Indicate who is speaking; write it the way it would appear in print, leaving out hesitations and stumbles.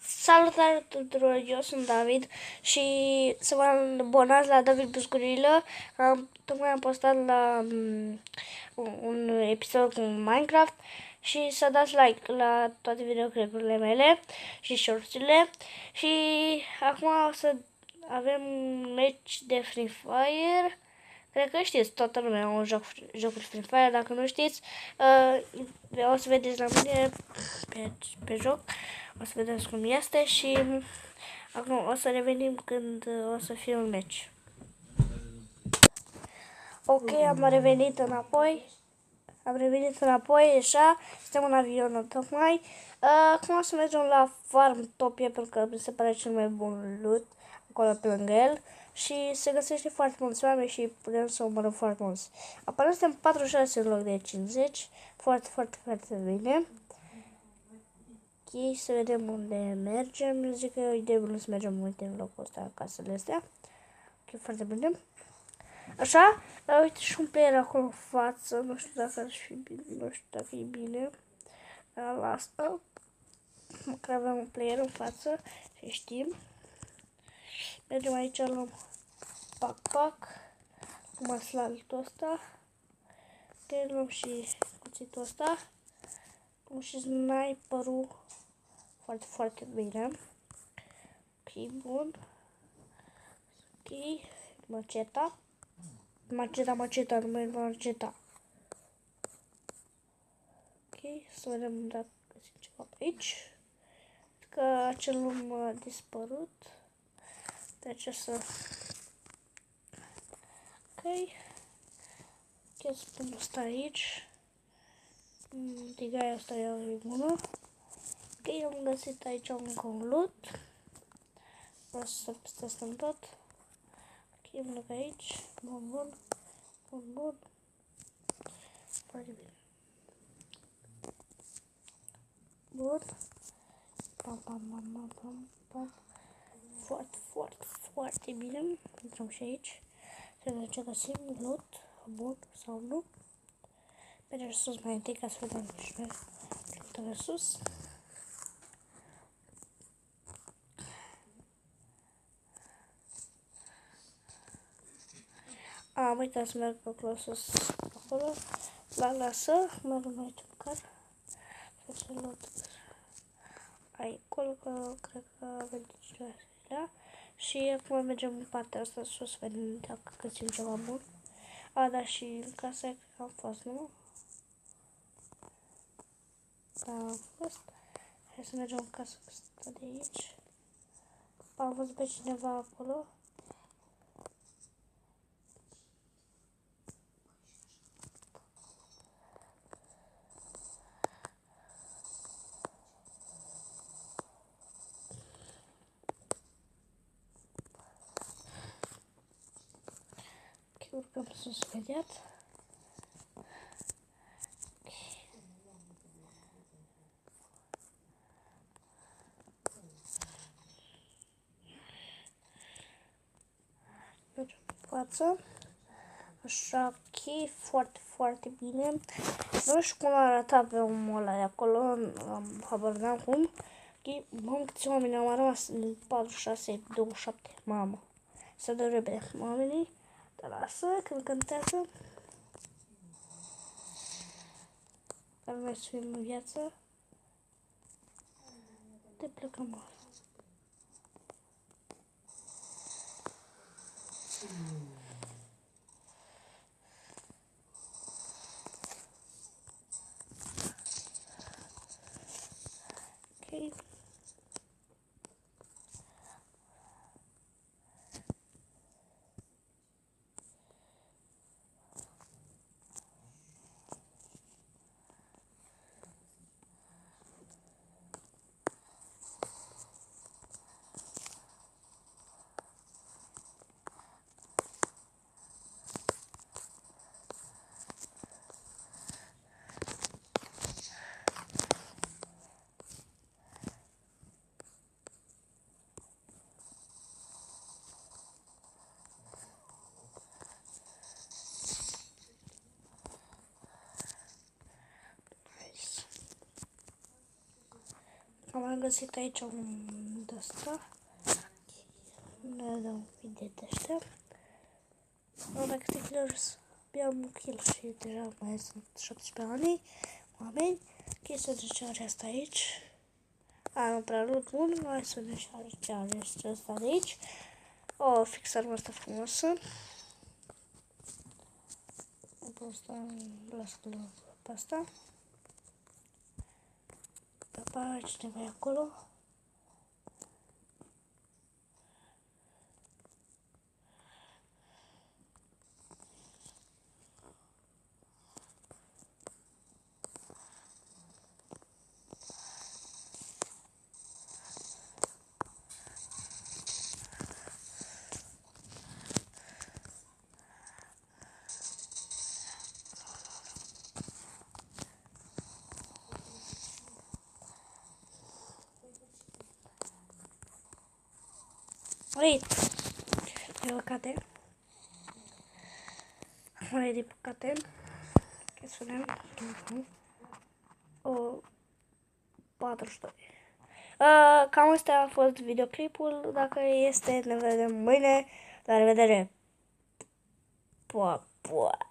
Speaker 1: Salutare tuturor, eu sunt David și să vă abonați la David Buscurilă. Tocmai am postat la un episod cu Minecraft și să dați like la toate videoclipurile mele și shorts-urile. Și acum o să avem un match de Free Fire. Cred că știți, toată lumea un jocuri Free Fire, dacă nu știți, o să vedeți la mine pe joc, o să vedeți cum este și acum o să revenim când o să fie un match. Ok, am revenit înapoi, așa, suntem în avion tocmai. Acum o să mergem la Farmtopia, pentru că mi se pare cel mai bun loot acolo pe lângă el. Și se găsește foarte mulți oameni și putem să omorăm foarte mulți. Apoi suntem 46 în loc de 50. Foarte, foarte, foarte bine. Ok, să vedem unde mergem. Zic că e o idee bună să mergem multe în locul ăsta, casele astea. Ok, foarte bine. Așa, uite și un player acolo în față. Nu știu dacă ar fi bine, nu știu dacă e bine. La asta. Măcar avem un player în față și știm. Mergem aici, luăm pac. Cum la altul ăsta. Ok, luăm și cuțitul ăsta. Luăm și sniperul. Foarte, foarte bine. Ok, bun. Ok, maceta. Maceta, nu mai maceta. Ok, să vedem dacă găsim ceva pe aici. Că acel om a dispărut. Deci să... Ok. Ce spun asta aici? Tigaia asta e bună. Ok, am găsit aici un loot. O să testăm tot. Ok, am luat aici. Bun. Foarte bine. Bun. Pam. Foarte bine. Intrăm și aici. Să vedem ce găsim. Loot. Bun sau nu. Mergem sus mai întâi ca să vedem ce mergem sus. Am uitat să merg acolo sus. Acolo. Lasă. Mergem aici măcar. Facem loot. Acolo că cred că avem ceva. Și acum mergem în partea asta sus să vedem dacă găsim ceva bun. Da, și în casa cred că am fost, nu? Da, am fost. Hai să mergem în casa asta de aici. Am văzut pe cineva acolo. Ok, urcăm sus imediat. Mergem în față. Așa, ok, foarte, foarte bine. Nu știu cum arăta pe omul ăla de acolo, habar n-am cum. Ok, mamă, câți oameni au rămas în 46, 27, mamă. Să dă repede oamenii, dar lasă, când cântează. Dar noi să fim în viață. Te plecăm. Ok. Am mai găsit aici un de-asta. Ne dăm un pic de ăștia. Dacă te killers, abia un kill și deja mai sunt 17 oameni. Ok, să ducem asta aici. Nu prea loot bun, hai să ne ce are ăsta de aici. Fix arma asta frumoasă. Lasă-l pe asta. Pa, cineva e acolo. Wait, din păcate. Din păcate. Că să vedem. 42. Cam astea a fost videoclipul. Dacă este, ne vedem mâine. La revedere! Pua, pua.